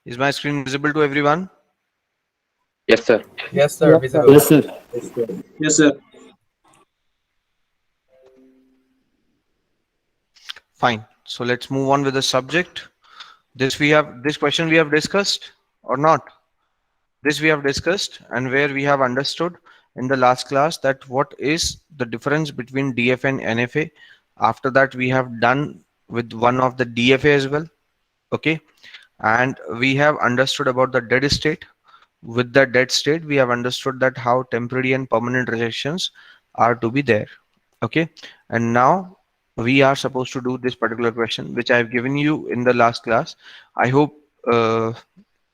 Is my screen visible to everyone? Yes, sir. Yes, sir. Yes, sir. Visible. Yes, sir. Yes, sir. Fine. So let's move on with the subject. This question we have discussed or not? This we have discussed, and where we have understood in the last class that what is the difference between DFA and NFA. After that, we have done with one of the DFA as well. Okay. And we have understood about the dead state. With the dead state, we have understood that how temporary and permanent rejections are to be there. Okay. And now we are supposed to do this particular question, which I have given you in the last class. I hope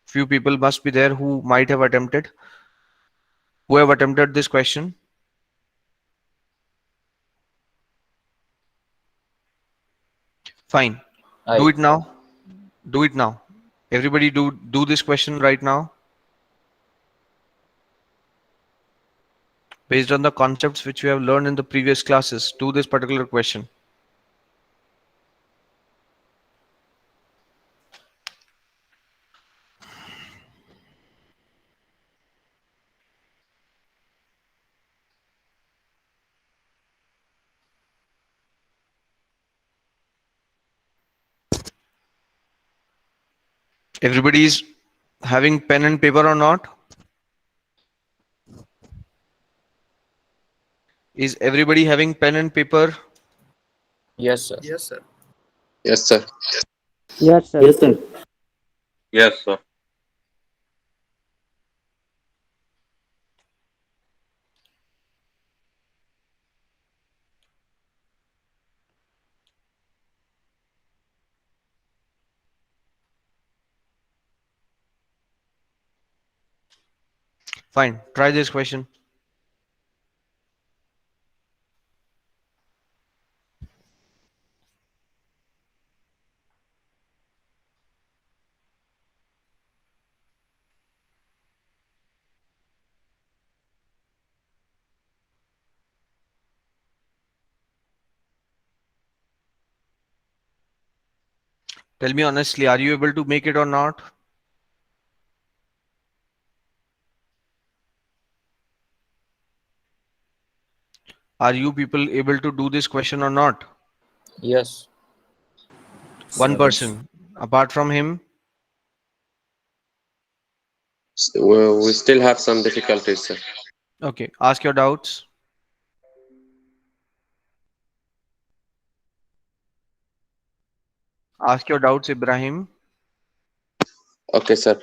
few people must be there who have attempted this question. Fine. Do I. it now. Do it now. Everybody do this question right now based on the concepts which we have learned in the previous classes. Do this particular question. Everybody is having pen and paper or not? Is everybody having pen and paper? Yes, sir. Yes, sir. Yes, sir. Yes, sir. Yes, sir. Yes, sir. Fine. Try this question. Tell me honestly, are you able to make it or not? Are you people able to do this question or not? Yes. One Yes. person. Apart from him, We still have some difficulties, sir. okay. Ask your doubts. Ask your doubts, Ibrahim. Okay, sir.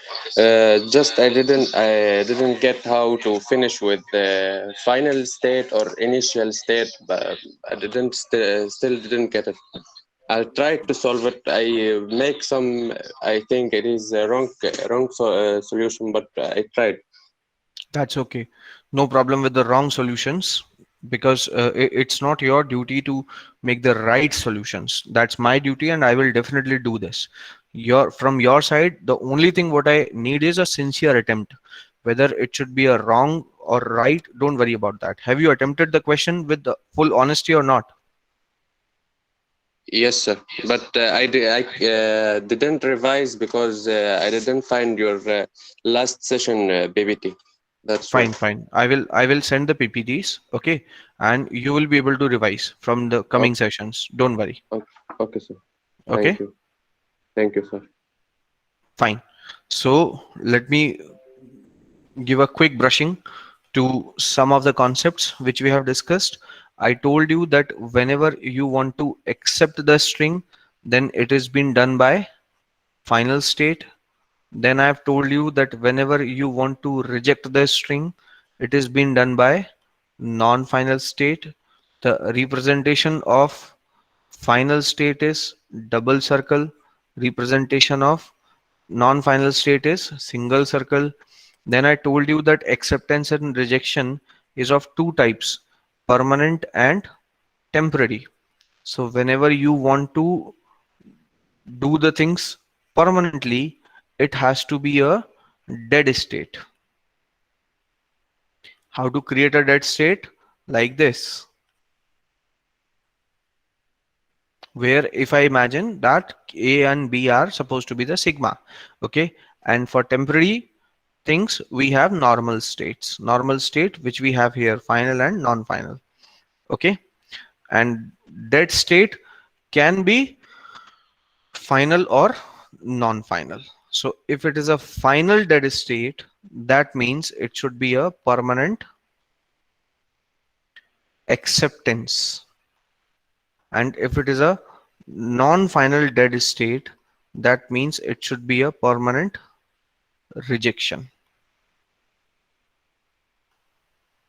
Just I didn't get how to finish with the final state or initial state, but I didn't still didn't get it. I'll try to solve it. I make some. I think it is a wrong solution, but I tried. That's okay. No problem with the wrong solutions because it's not your duty to make the right solutions. That's my duty, and I will definitely do this. From your side, the only thing what I need is a sincere attempt. Whether it should be a wrong or right, don't worry about that. Have you attempted the question with the full honesty or not? Yes, sir. But I didn't revise because I didn't find your last session PPT. That's why. Fine, fine. I will send the PPTs, okay, and you will be able to revise from the coming Okay, sessions. Don't worry. okay, okay, sir. Okay, Thank you. Thank you, sir. fine. So let me give a quick brushing to some of the concepts which we have discussed. I told you that whenever you want to accept the string, then it is been done by final state. Then I have told you that whenever you want to reject the string, it is been done by non-final state. The representation of final state is double circle. Representation of non-final state is single circle. Then I told you that acceptance and rejection is of two types, permanent and temporary. So whenever you want to do the things permanently, it has to be a dead state. How to create a dead state? Like this, where if I imagine that A and B are supposed to be the sigma, okay, And for temporary things, we have normal states. Normal state, which we have here, final and non-final. Okay. And dead state can be final or non-final. So if it is a final dead state, that means it should be a permanent acceptance. And if it is a non-final dead state, that means it should be a permanent rejection.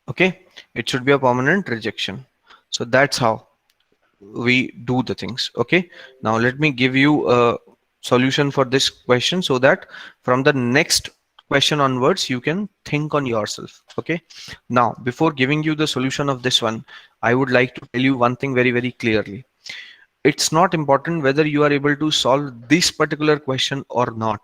Okay, it should be a permanent rejection. So that's how we do the things. Okay, now let me give you a solution for this question so that from the next question onwards you can think on yourself. Okay, now before giving you the solution of this one, I would like to tell you one thing very, very clearly. It's not important whether you are able to solve this particular question or not.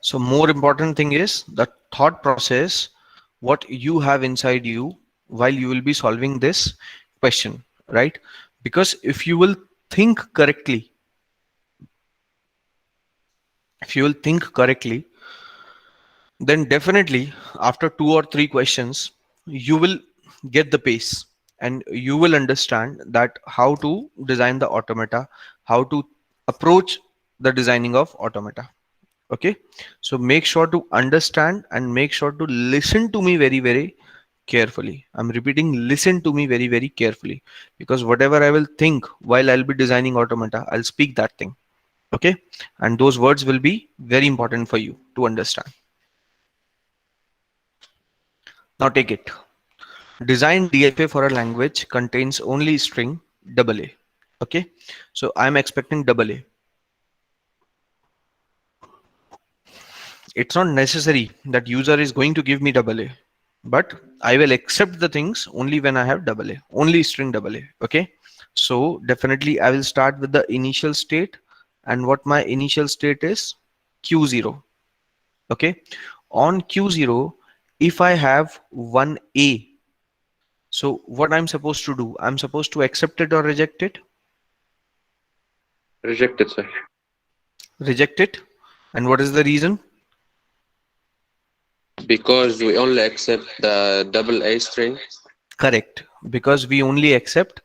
So more important thing is the thought process, what you have inside you while you will be solving this question, right? Because if you will think correctly, if you will think correctly, then definitely after 2 or 3 questions, you will get the pace and you will understand that how to design the automata, how to approach the designing of automata. Okay, so make sure to understand and make sure to listen to me very, very carefully. I'm repeating, listen to me very, very carefully, because whatever I will think while I'll be designing automata, I'll speak that thing. Okay, and those words will be very important for you to understand. Now take it. Design DFA for a language contains only string AA. Okay, so I'm expecting AA. It's not necessary that user is going to give me AA, but I will accept the things only when I have AA, only string AA. Okay, so definitely I will start with the initial state, and what my initial state is Q0. Okay, on Q0, if I have one A, so what I'm supposed to do, I'm supposed to accept it or reject it. Rejected, sir. Reject it. And what is the reason? Because we only accept the double A string. Correct, because we only accept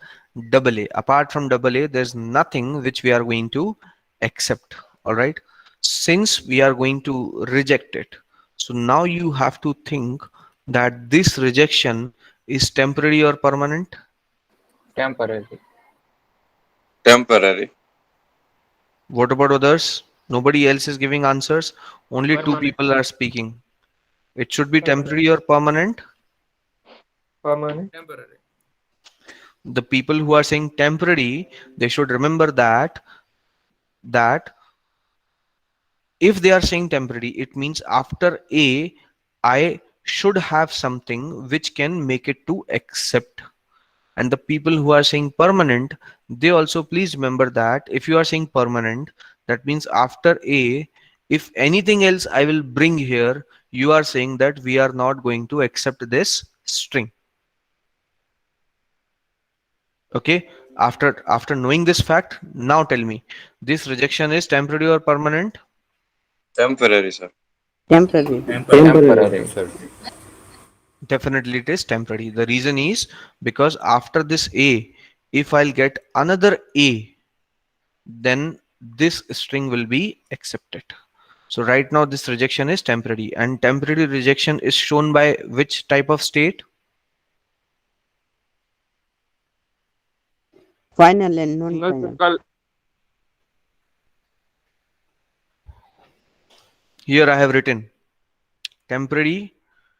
AA. Apart from AA, there's nothing which we are going to accept. All right, since we are going to reject it, so now you have to think that this rejection is temporary or permanent. Temporary. Temporary. What about others? Nobody else is giving answers, only two Permanent. people are speaking. It should be temporary or permanent. Permanent. Temporary. The people who are saying temporary, they should remember that if they are saying temporary, it means after A, I should have something which can make it to accept. And the people who are saying permanent, they also please remember that if you are saying permanent, that means after A, if anything else I will bring here, you are saying that we are not going to accept this string. Okay, after knowing this fact, now tell me, this rejection is temporary or permanent? Temporary, sir. Temporary. Temporary. Definitely it is temporary. The reason is because after this A, if I'll get another A, then this string will be accepted. So right now this rejection is temporary, and temporary rejection is shown by which type of state? Final and non-final. Here I have written temporary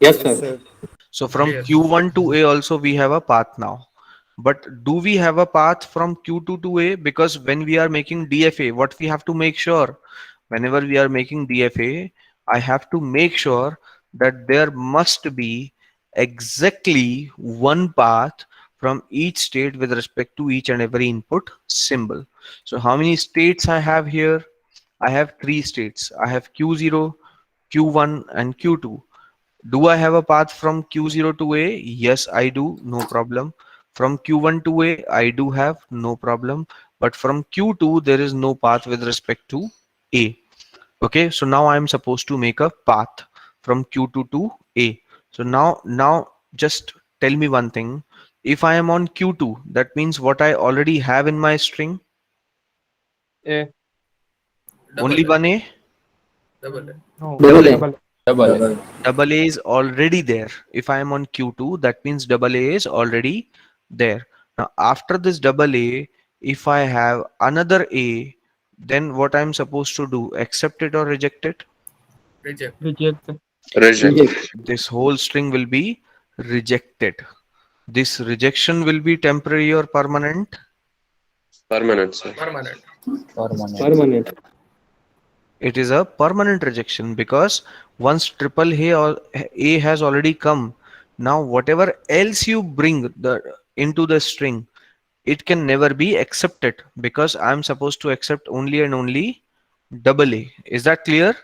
Yes, sir. So from Q1 to A also we have a path now. But do we have a path from Q2 to A? Because when we are making DFA, what we have to make sure, whenever we are making DFA, I have to make sure that there must be exactly one path from each state with respect to each and every input symbol. So how many states I have here? I have three states. I have Q0, Q1 and Q2. Do I have a path from Q0 to A? Yes, I do. No problem. From Q1 to A, I do have no problem. But from Q2, there is no path with respect to A. Okay, so now I'm supposed to make a path from Q2 to A. So now just tell me one thing. If I am on Q2, that means what I already have in my string, A. only one A. No. Double A. Double. Double A. Double A is already there. If I am on Q2, that means double A is already there. Now, after this double A, if I have another A, then what I'm supposed to do? Accept it or reject it? Reject. Reject. This whole string will be rejected. This rejection will be temporary or permanent? Permanent, sir. Permanent. Permanent. It is a permanent rejection because once triple A has already come, now whatever else you bring into the string, it can never be accepted because I'm supposed to accept only and only double A. Is that clear?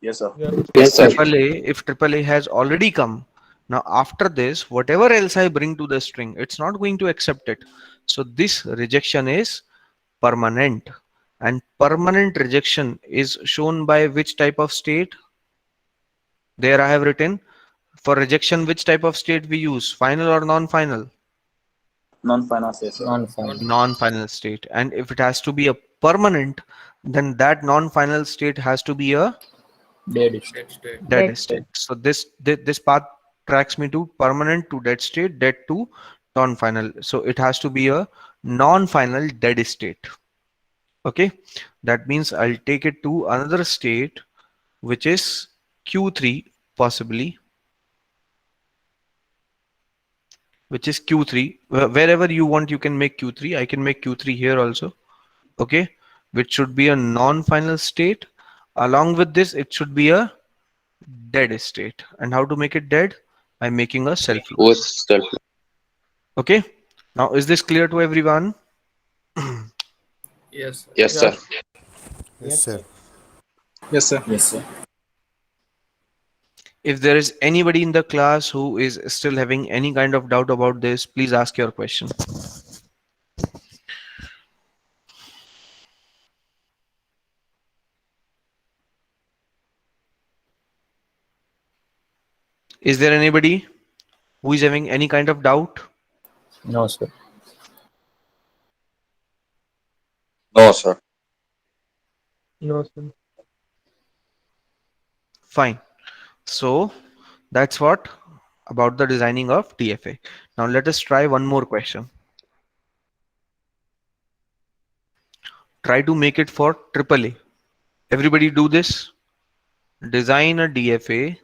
Yes, sir. Yes. Yes, sir. If triple A has already come, now after this, whatever else I bring to the string, it's not going to accept it. So this rejection is permanent. And permanent rejection is shown by which type of state? There I have written for rejection, which type of state we use, final or non-final? Non-finance, yes, sir. Non-final. Non-final state. And if it has to be a permanent, then that non-final state has to be a Dead state. dead state. So this path tracks me to permanent to dead state, dead to non-final. So it has to be a non-final dead state. Okay, that means I'll take it to another state, which is Q3 possibly, which is Q3. Wherever you want, you can make Q3. I can make Q3 here also. Okay, which should be a non-final state. Along with this, it should be a dead state. And how to make it dead? By making a self loop. With self. Okay, now is this clear to everyone? Yes. Yes, sir. Yes, sir. Yes, sir. Yes, sir. If there is anybody in the class who is still having any kind of doubt about this, please ask your question. Is there anybody who is having any kind of doubt? No, sir. No, sir. No, sir. Fine. So that's what about the designing of DFA. Now let us try one more question. Try to make it for AAA. Everybody do this. Design a DFA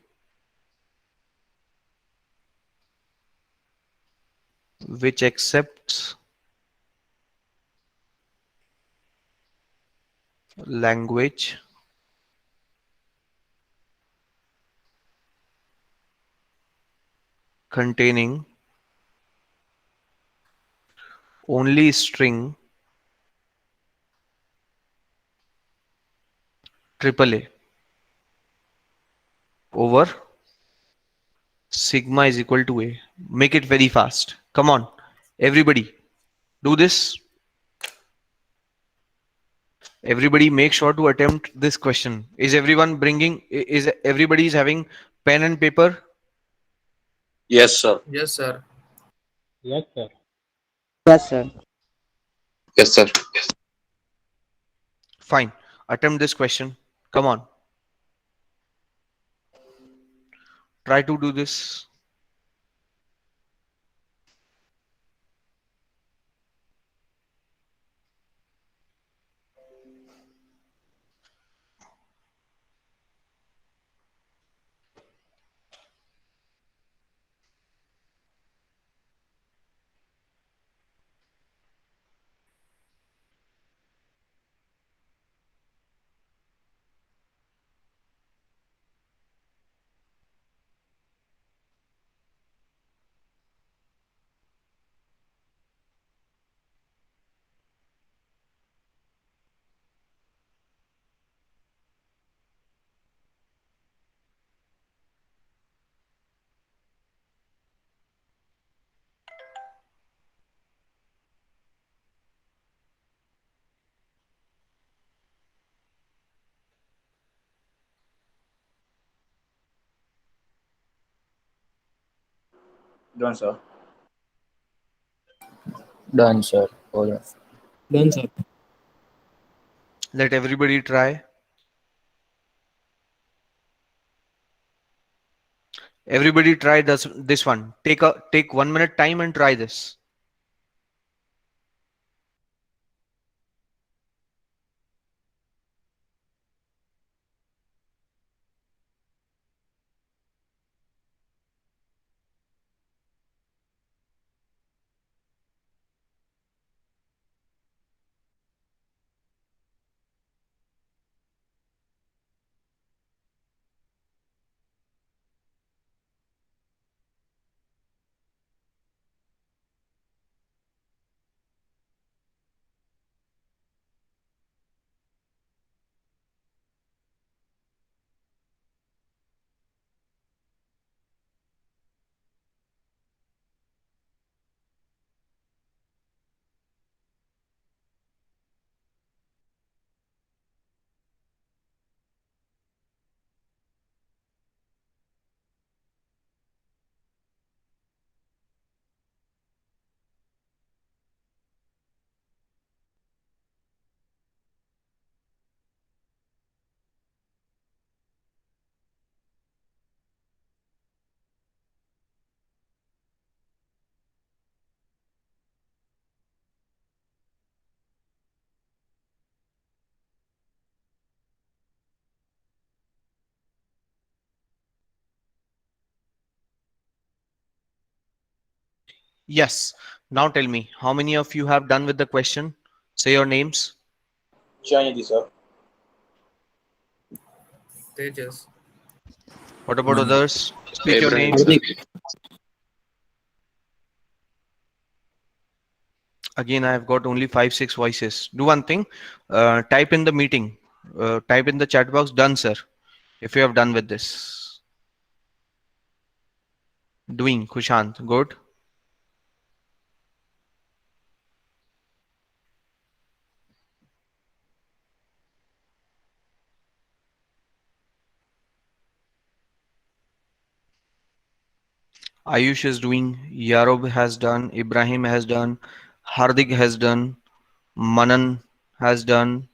which accepts language containing only string AAA over sigma is equal to A. Make it very fast. Come on, everybody, do this. Everybody make sure to attempt this question. Is everyone bringing, is everybody is having pen and paper? Yes, sir. Yes, sir. Yes, sir. Yes, sir. Yes, sir. Fine. Attempt this question. Come on. Try to do this. Done, sir. Done, sir. Hold on. Done, sir. Let everybody try. Everybody try this one. Take 1 minute time and try this. Yes. Now tell me, how many of you have done with the question? Say your names. Shyanidhi, sir. Tejas. What about others? Speak your Abraham, name. sir. Hardik. Again, I have got only 5, 6 voices. Do one thing. Type in the meeting. Type in the chat box. Done, sir. If you have done with this. Doing. Kushant. Good. Ayush is doing. Yarob has done. Ibrahim has done. Hardik has done. Manan has done.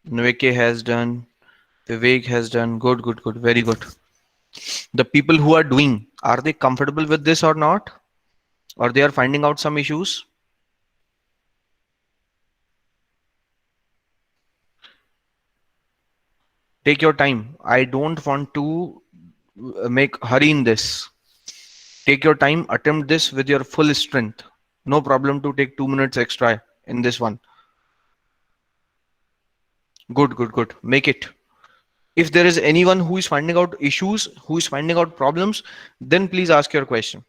Nweke has done. Vivek has done. Good, good, good. Very good. The people who are doing, are they comfortable with this or not? Or they are finding out some issues? Take your time. I don't want to make hurry in this. Take your time, attempt this with your full strength. No problem to take 2 minutes extra in this one. Good, good, good. Make it. If there is anyone who is finding out issues, who is finding out problems, then please ask your question.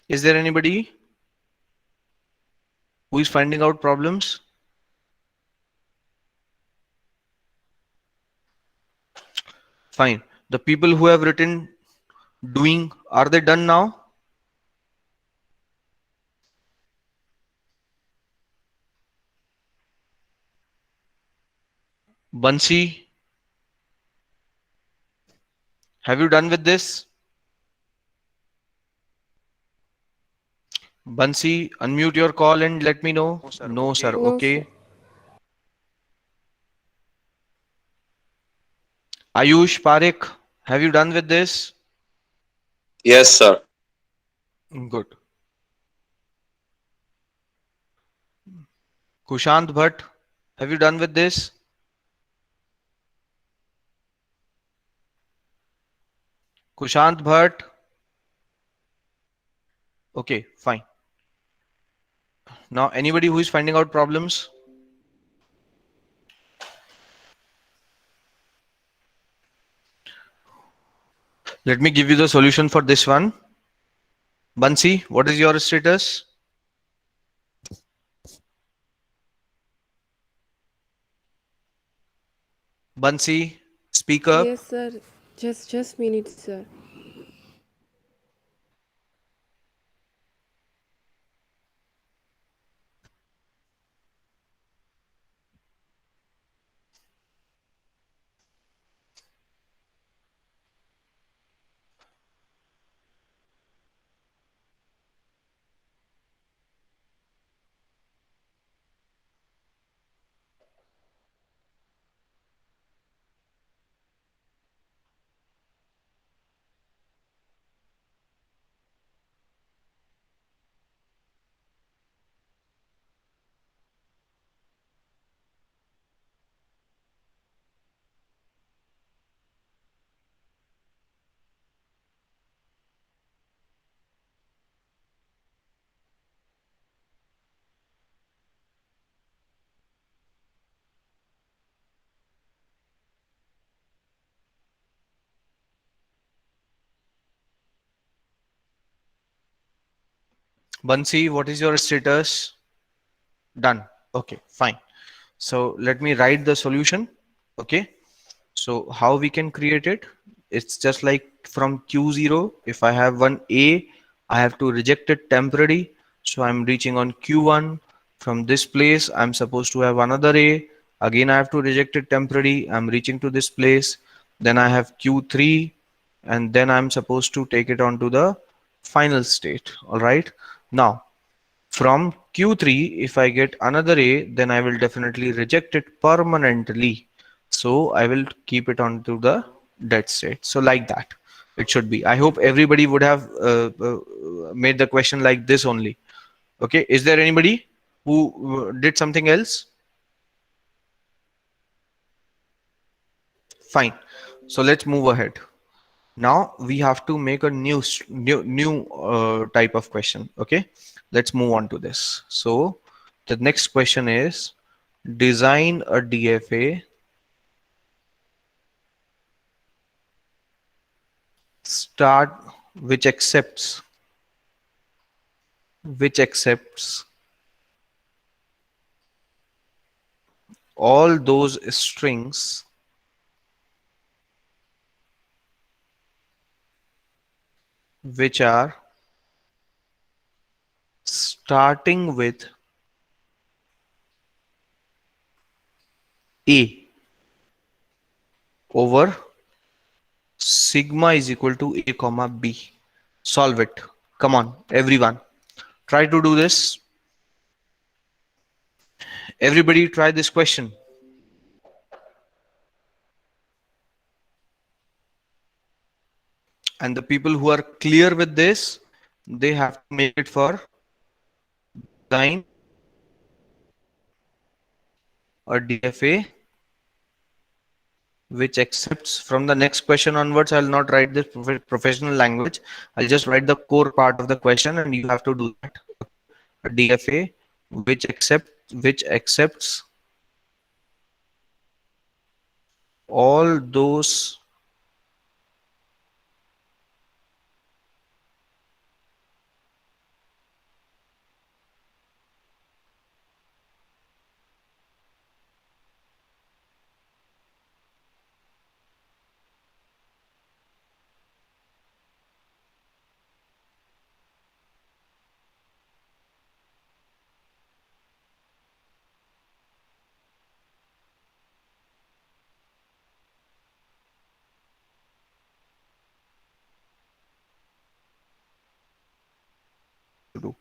Is there anybody who is finding out problems? Fine. The people who have written doing, are they done now? Bansi, have you done with this? Bansi, unmute your call and let me know. No, sir. Okay. Ayush Parekh, have you done with this? Yes, sir. Good. Kushant Bhatt, have you done with this? Kushant Bhatt. Okay, fine. Now, anybody who is finding out problems? Let me give you the solution for this one. Bansi, what is your status? Bansi, speak up. Yes, sir. Just minute, sir. Bansi, what is your status? Done. Okay, fine. So let me write the solution. Okay. So how we can create it? It's just like from Q0. If I have one A, I have to reject it temporarily. So I'm reaching on Q1. From this place, I'm supposed to have another A. Again, I have to reject it temporarily. I'm reaching to this place. Then I have Q3, and then I'm supposed to take it on to the final state. All right. Now, from Q3, if I get another A, then I will definitely reject it permanently. So I will keep it onto the dead state. So like that, it should be. I hope everybody would have made the question like this only. Okay. Is there anybody who did something else? Fine. So let's move ahead. Now we have to make a new type of question. Okay. Let's move on to this. So the next question is design a DFA start which accepts all those strings which are starting with A over sigma is equal to A comma B. Solve it. Come on, everyone. Try to do this. Everybody try this question. And the people who are clear with this, they have to make it for design a DFA which accepts from the next question onwards. I'll not write this professional language. I'll just write the core part of the question and you have to do that. A DFA which accepts all those to do.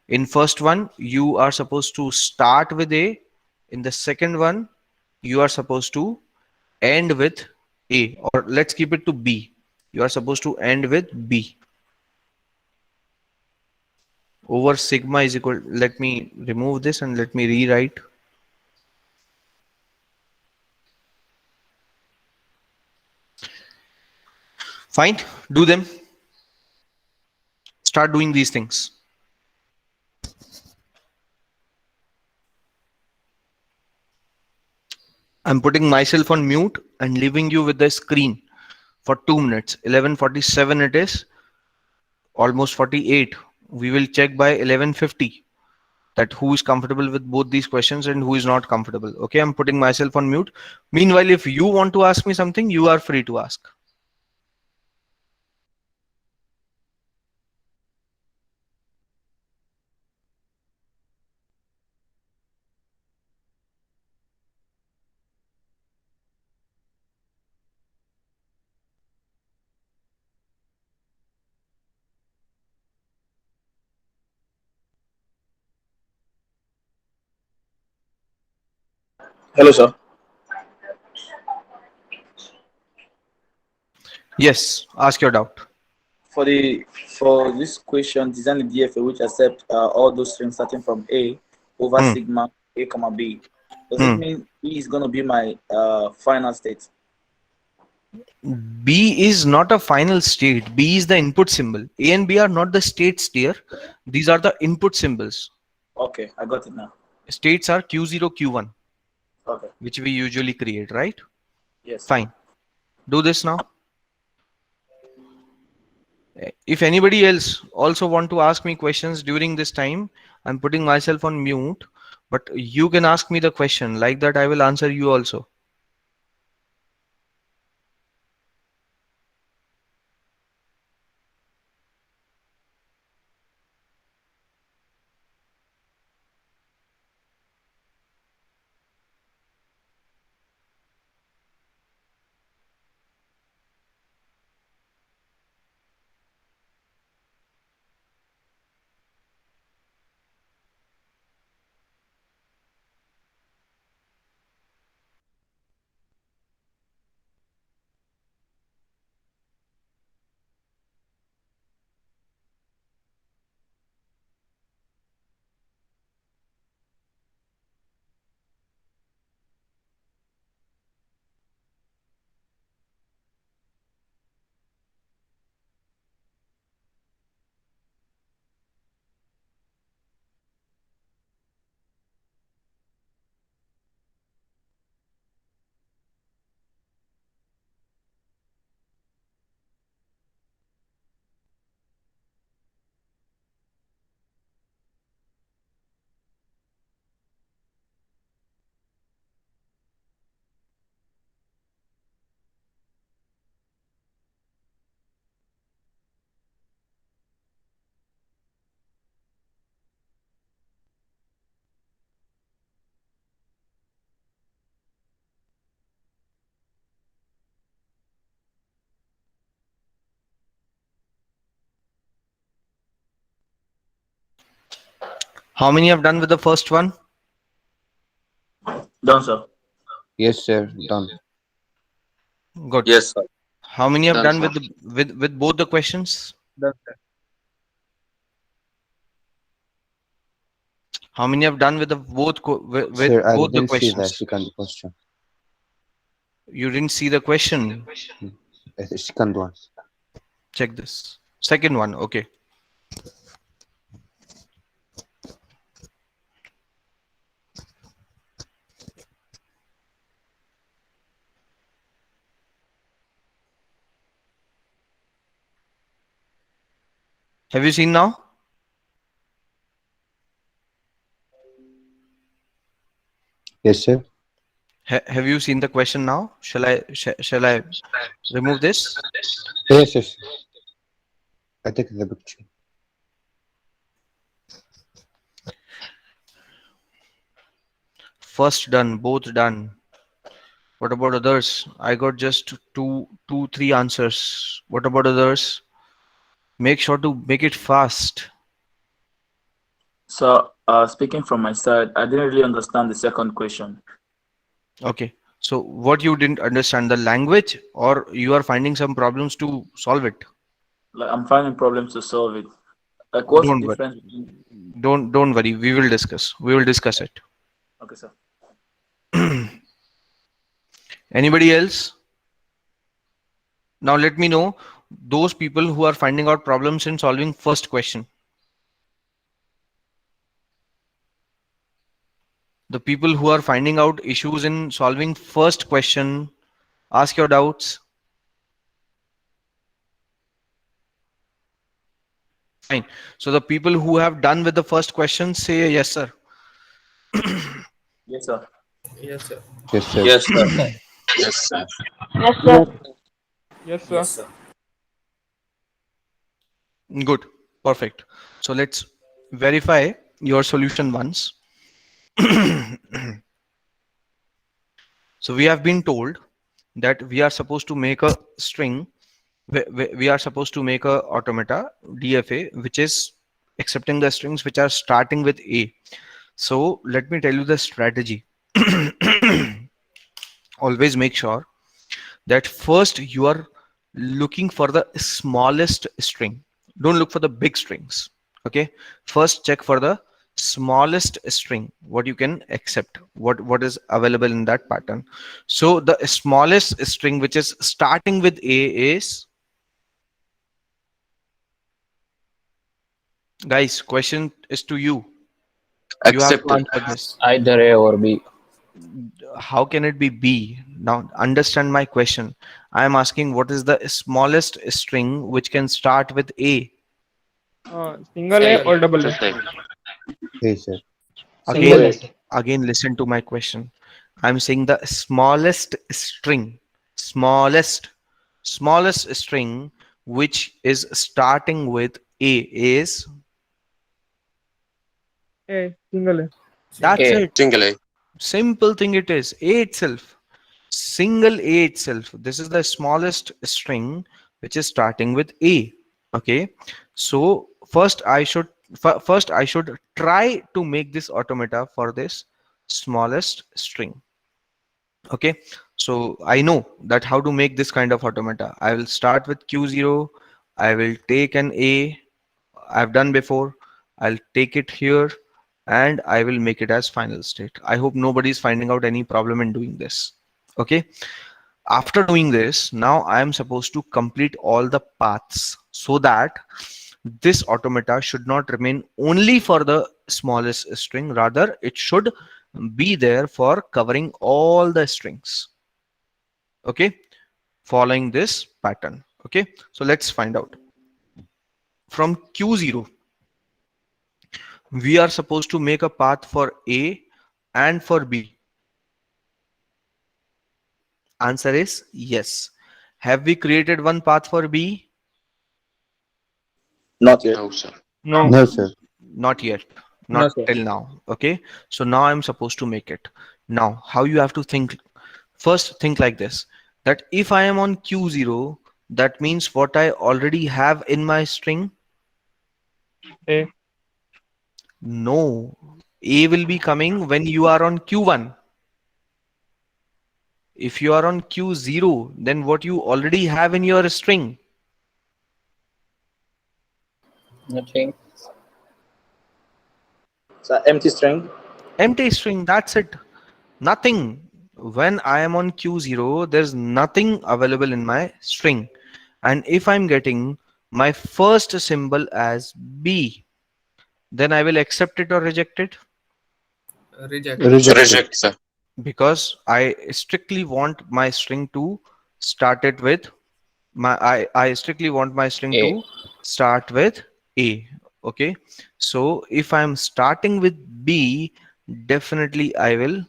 In first one, you are supposed to start with A. In the second one, you are supposed to end with A, or let's keep it to B. You are supposed to end with B over sigma is equal. Let me remove this and let me rewrite. Fine, do them. Start doing these things. I'm putting myself on mute and leaving you with the screen for 2 minutes. 11:47 it is, almost 48. We will check by 11:50 that who is comfortable with both these questions and who is not comfortable. Okay, I'm putting myself on mute. Meanwhile, if you want to ask me something, you are free to ask. Hello, sir. Yes, ask your doubt. For this question, design a DFA which accept all those strings starting from A over sigma A comma B. Does it mean B is going to be my final state? B is not a final state. B is the input symbol. A and B are not the states here. These are the input symbols. Okay, I got it now. States are Q0, Q1, Okay. which we usually create, right? Yes. Fine. Do this now. If anybody else also want to ask me questions during this time, I'm putting myself on mute, but you can ask me the question like that. I will answer you also. How many have done with the first one? Done, sir. Yes, sir. Done. Good. Yes, sir. How many have Done, done sir. with with both the questions? Done, sir. How many have done with the with Sir, I both the didn't see the questions? second question. You didn't see the question. The second one. Check this. Second one. Okay. Have you seen now? Yes, sir. Have you seen the question now? Shall I remove this? Yes, yes. I take the picture. First done, both done. What about others? I got just three answers. What about others? Make sure to make it fast. So, speaking from my side, I didn't really understand the second question. Okay. So what you didn't understand, the language, or you are finding some problems to solve it? Like, I'm finding problems to solve it. Like, what's the Don't worry. difference between? Don't worry. We will discuss. We will discuss it. Okay, sir. Anybody else? Now let me know those people who are finding out problems in solving first question. The people who are finding out issues in solving first question, ask your doubts. Fine. So the people who have done with the first question, say yes, sir. Yes, sir. Yes, sir. Yes, sir. Yes, sir. Yes, sir. Yes, sir. Yes, sir. Yes, sir. Good. Perfect. So let's verify your solution once. So we have been told that we are supposed to make a string. We are supposed to make a automata DFA, which is accepting the strings which are starting with A. So let me tell you the strategy. Always make sure that first you are looking for the smallest string. Don't look for the big strings. Okay. First check for the smallest string, what you can accept, what is available in that pattern. So the smallest string which is starting with A is, guys, question is to you. You have to Accepted. answer this. Either A or B. How can it be B? Now understand my question. I am asking what is the smallest string which can start with A? Single A or double A? Just A. A, sir. Single Again, A. again, listen to my question. I'm saying the smallest string, smallest string which is starting with A is, A. Single A. that's A. it. Single A. Simple thing it is. A itself. Single A itself. This is the smallest string which is starting with A. Okay. So first I should try to make this automata for this smallest string. Okay. So I know that how to make this kind of automata. I will start with Q0. I will take an A. I've done before. I'll take it here and I will make it as final state. I hope nobody's finding out any problem in doing this. Okay. After doing this, now I am supposed to complete all the paths so that this automata should not remain only for the smallest string. Rather, it should be there for covering all the strings. Okay. Following this pattern. Okay. So let's find out. From Q0, we are supposed to make a path for A and for B. Answer is yes. Have we created one path for B? Not yet. No, sir. No. No, sir. Not yet. No, Not sir. till now. Okay. So now I'm supposed to make it. Now, how you have to think? First, think like this. That if I am on Q0, that means what I already have in my string? A. No. A will be coming when you are on Q1. If you are on Q0, then what you already have in your string? Nothing. So empty string. Empty string, that's it. Nothing. When I am on Q0, there's nothing available in my string. And if I'm getting my first symbol as B, then I will accept it or reject it Reject. Rejected. Reject, sir. because I strictly want my string to start it with I strictly want my string A. to start with A. Okay. So if I'm starting with B, definitely I will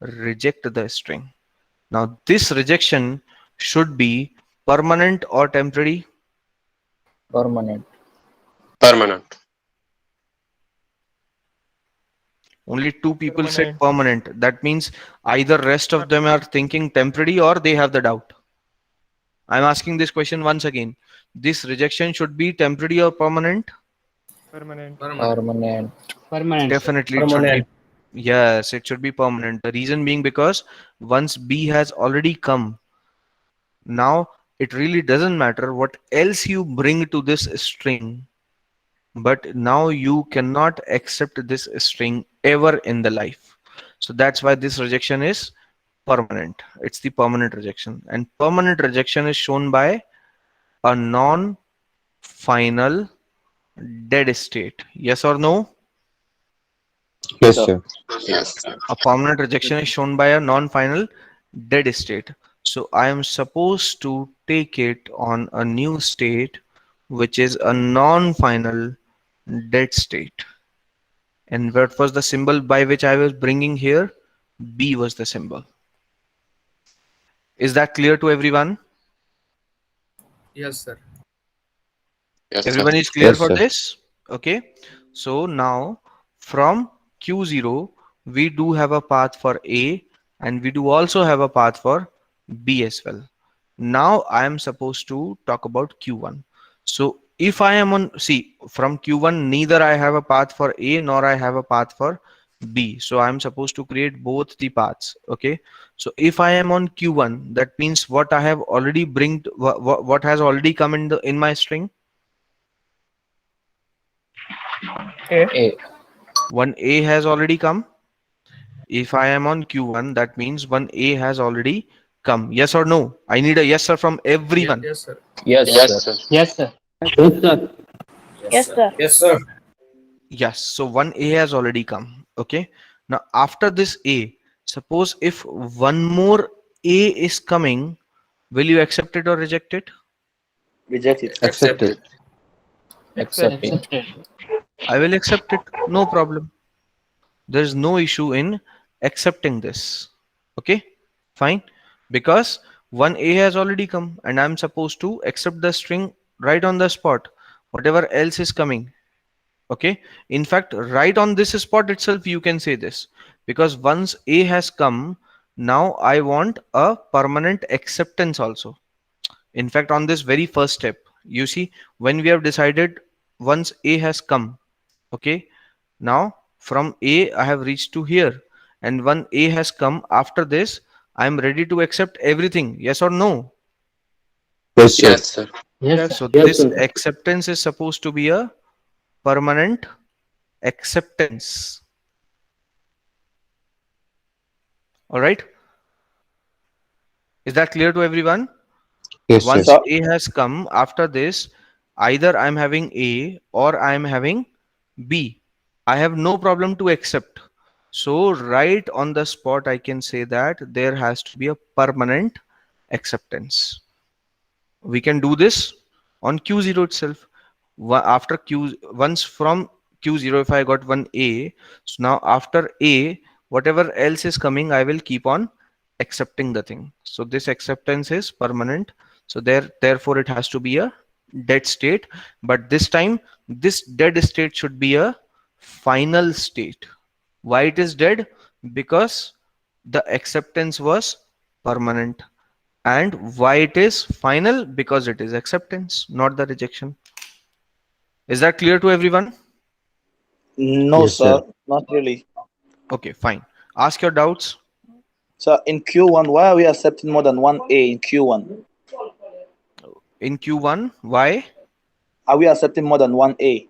reject the string. Now this rejection should be permanent or temporary. Permanent. Permanent. Only two people said permanent. That means either rest of them are thinking temporary or they have the doubt. I'm asking this question once again. This rejection should be temporary or permanent? Permanent. Permanent. Permanent. Definitely it should be. Yes, it should be permanent. The reason being because once B has already come, now it really doesn't matter what else you bring to this string, but now you cannot accept this string ever in the life. So that's why this rejection is permanent. It's the permanent rejection, and permanent rejection is shown by a non-final dead state. Yes or no? Yes, sir. Yes. A permanent rejection is shown by a non-final dead state. So I am supposed to take it on a new state, which is a non-final dead state. And what was the symbol by which I was bringing here? B was the symbol. Is that clear to everyone? Yes, sir. Yes, sir. Everyone is clear Yes, for sir. this? Okay. So now from Q0, we do have a path for A and we do also have a path for B as well. Now I am supposed to talk about Q1. So if I am on, see, from Q1, neither I have a path for A nor I have a path for B. So I'm supposed to create both the paths. Okay. So if I am on Q1, that means what I have already what has already come in my string? A. A. One A has already come. If I am on Q1, that means one A has already come. Yes or no? I need a yes sir from everyone. Yes, sir. Yes, Yes, sir. sir. Yes, sir. Yes, sir. Yes, sir. Yes. So one A has already come. Okay. Now after this A, Suppose if one more A is coming, will you accept it or reject it? Reject it. Accept it. Accepting. I will accept it, no problem. There is no issue in accepting this. Okay, fine. Because one A has already come and I'm supposed to accept the string right on the spot, whatever else is coming. Okay, in fact, right on this spot itself, you can say this, because once A has come, now I want a permanent acceptance also. In fact, on this very first step, you see, when we have decided once A has come, okay, now from A I have reached to here, and when A has come after this, I am ready to accept everything. Yes or no? Yes, sir. Yes, sir. Yes. So this acceptance is supposed to be a permanent acceptance. All right. Is that clear to everyone? Yes, Once sir. A has come after this, either I'm having A or I'm having B. I have no problem to accept. So right on the spot, I can say that there has to be a permanent acceptance. We can do this on Q0 itself. After Q, once from Q0, if I got one A, so now after A, whatever else is coming, I will keep on accepting the thing. So this acceptance is permanent. So therefore it has to be a dead state. But this time, this dead state should be a final state. Why it is dead? Because the acceptance was permanent. And why it is final? Because it is acceptance, not the rejection. Is that clear to everyone? No, Yes, sir. sir. Not really. Okay, fine. Ask your doubts. So in Q1, why are we accepting more than one A in Q1? In Q1, why? Are we accepting more than one A?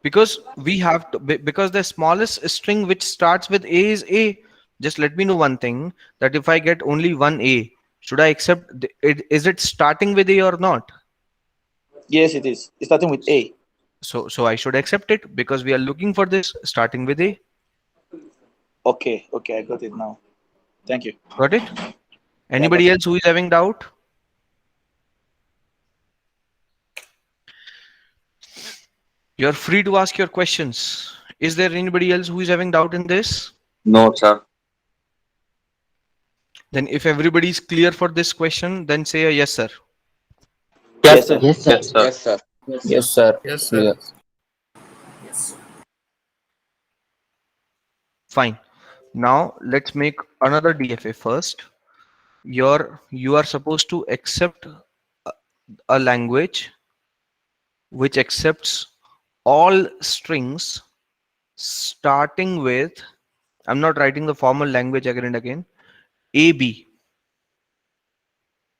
Because we have to, because the smallest string which starts with A is A. Just let me know one thing, that if I get only one A, should I accept it? Is it starting with A or not? Yes, it is. It's starting with A. So I should accept it because we are looking for this starting with A. Okay, I got it now. Thank you. Got it? Anybody else who is having doubt? You're free to ask your questions. Is there anybody else who is having doubt in this? No, sir. Then if everybody is clear for this question, then say a yes, sir. Yes, sir. Yes, sir. Yes, sir. Yes, sir. Yes, sir. Clear. Fine. Now let's make another DFA first. You are supposed to accept a language which accepts all strings starting with, I'm not writing the formal language again and again, AB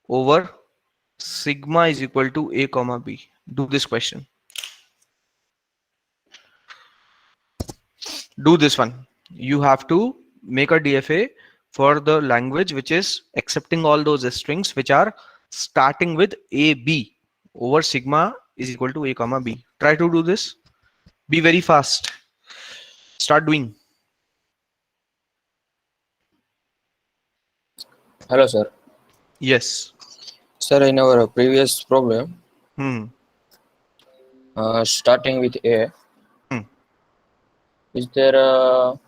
over sigma is equal to A comma B. Do this question. Do this one. You have to make a DFA for the language which is accepting all those strings which are starting with AB over sigma is equal to A comma B. Try to do this. Be very fast. Start doing. Hello, sir. Yes. Sir, in our previous problem, starting with A, is there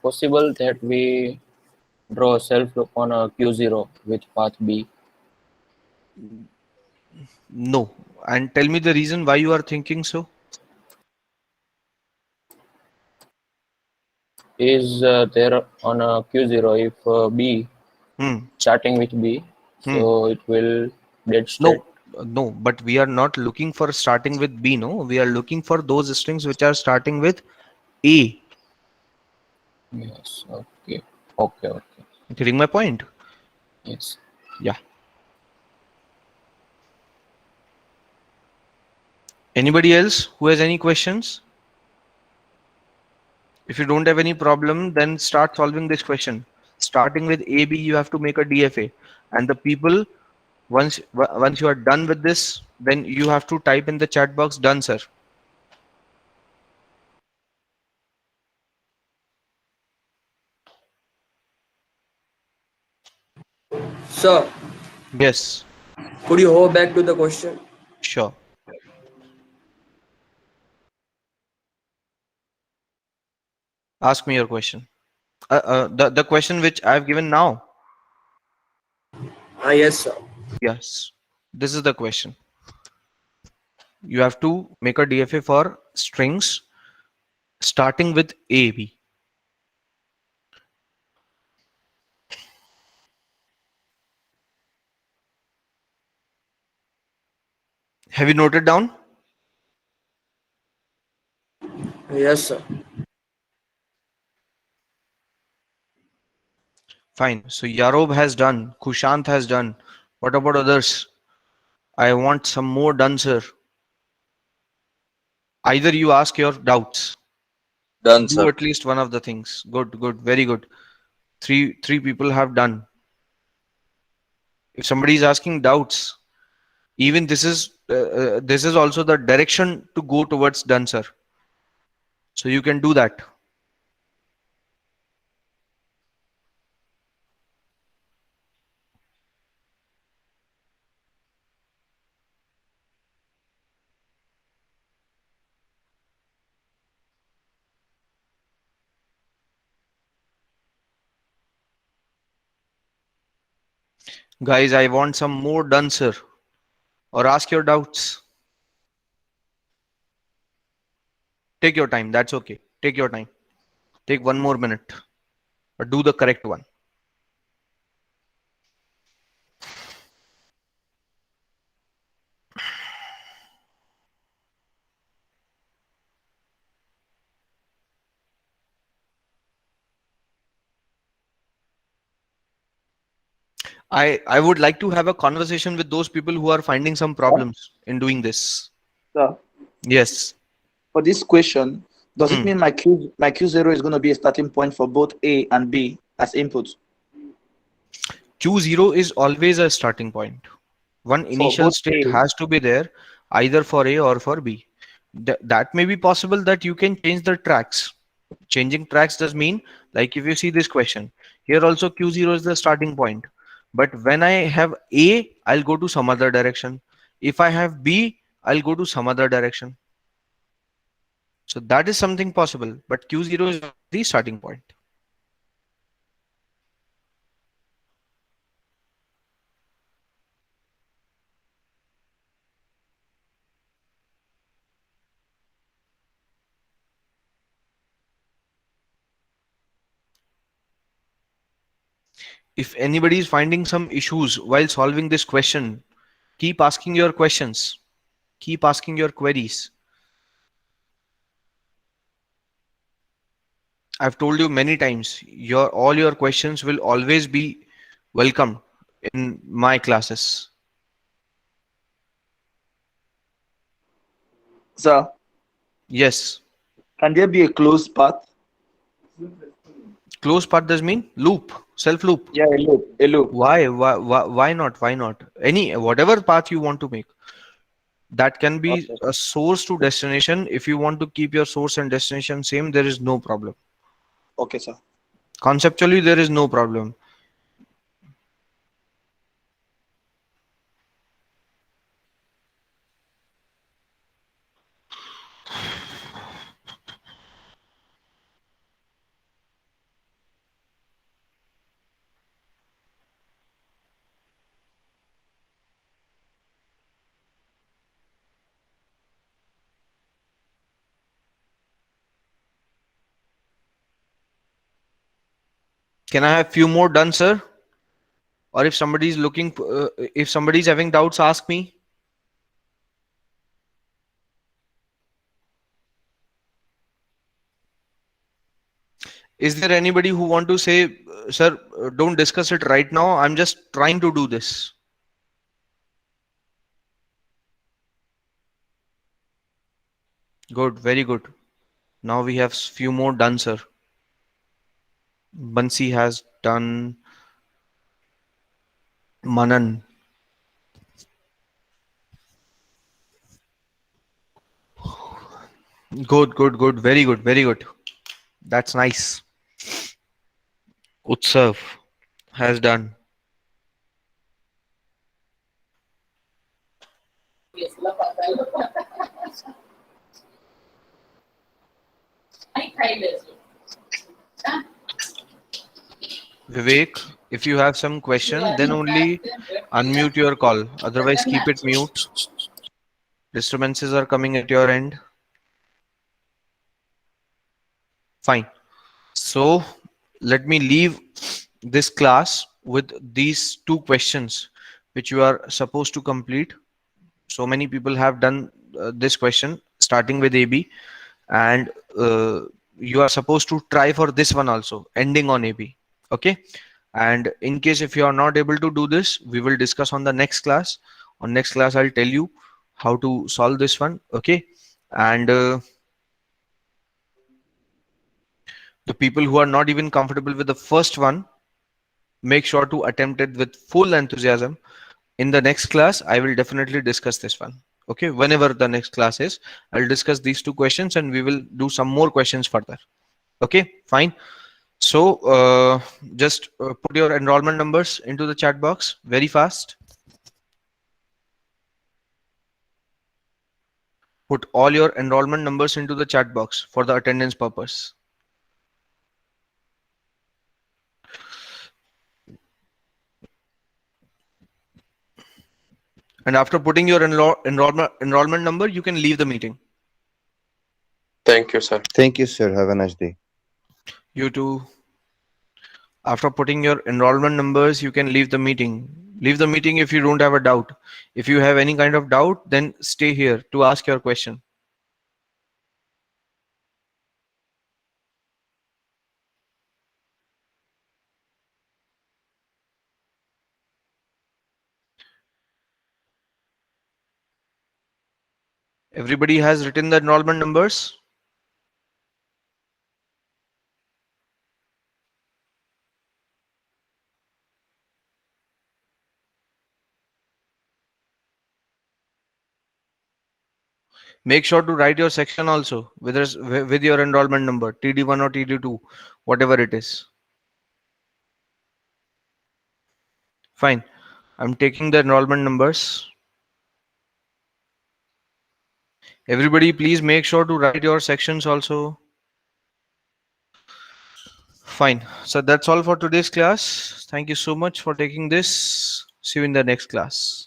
possible that we draw a self loop on a Q0 with path B? No. And tell me the reason why you are thinking so. Is there on a Q0 if B starting with B, so it will dead state? No, but we are not looking for starting with B, no. We are looking for those strings which are starting with A. Yes, okay. Getting my point? Yes. Yeah. Anybody else who has any questions? If you don't have any problem, then start solving this question. Starting with AB, you have to make a DFA. And the people, once you are done with this, then you have to type in the chat box, done, sir. Sir, Yes, could you go back to the question? sure. Ask me your question. The question which I've given now. Yes, sir. Yes, this is the question. You have to make a DFA for strings starting with A, B. Have you noted down? Yes, sir. Fine. So Yarob has done. Kushant has done. What about others? I want some more done, sir. Either you ask your doubts. Done, Do sir. at least one of the things. Good, good, very good. Three people have done. If somebody is asking doubts, even this is also the direction to go towards done, sir. So you can do that. Guys, I want some more done, sir. Or ask your doubts. Take your time. That's okay. Take your time. Take 1 more minute. But do the correct one. I would like to have a conversation with those people who are finding some problems in doing this. Sir, Yes. for this question, does it Hmm. mean my Q0 is going to be a starting point for both A and B as inputs Q0 is always a starting point. One for initial both state A? has to be there either for A or for B. That may be possible that you can change the tracks. Changing tracks does mean, like if you see this question, here also Q0 is the starting point. But when I have A, I'll go to some other direction. If I have B, I'll go to some other direction. So that is something possible, but Q0 is the starting point. If anybody is finding some issues while solving this question, keep asking your questions, keep asking your queries. I've told you many times, all your questions will always be welcome in my classes. Sir, Yes. can there be a closed path? Close path does mean loop, self loop. Yeah, a loop. A loop. Why not? Why not? Whatever path you want to make. That can be Okay. a source to destination. If you want to keep your source and destination same, there is no problem. Okay, sir. Conceptually, there is no problem. Can I have few more done, sir? Or if somebody is if somebody is having doubts, ask me. Is there anybody who want to say, sir, don't discuss it right now. I'm just trying to do this. Good, very good. Now we have few more done, sir. Bansi has done. Manan. Good, good, good. Very good, very good. That's nice. Utsav has done. Vivek, if you have some question, then only unmute your call. Otherwise, keep it mute. Disturbances are coming at your end. Fine. So let me leave this class with these two questions which you are supposed to complete. So many people have done this question starting with AB, and you are supposed to try for this one also, ending on AB. Okay. And in case if you are not able to do this, we will discuss on the next class. On next class, I'll tell you how to solve this one. Okay. And the people who are not even comfortable with the first one, make sure to attempt it with full enthusiasm. In the next class, I will definitely discuss this one. Okay, whenever the next class is, I'll discuss these two questions and we will do some more questions further. Okay, fine. So just put your enrollment numbers into the chat box very fast. Put all your enrollment numbers into the chat box for the attendance purpose. And after putting your enrollment number, you can leave the meeting. Thank you, sir. Thank you, sir. Have a nice day. You too. After putting your enrollment numbers, you can leave the meeting. Leave the meeting if you don't have a doubt. If you have any kind of doubt, then stay here to ask your question. Everybody has written the enrollment numbers? Make sure to write your section also with your enrollment number, TD1 or TD2, whatever it is. Fine. I'm taking the enrollment numbers. Everybody, please make sure to write your sections also. Fine. So that's all for today's class. Thank you so much for taking this. See you in the next class.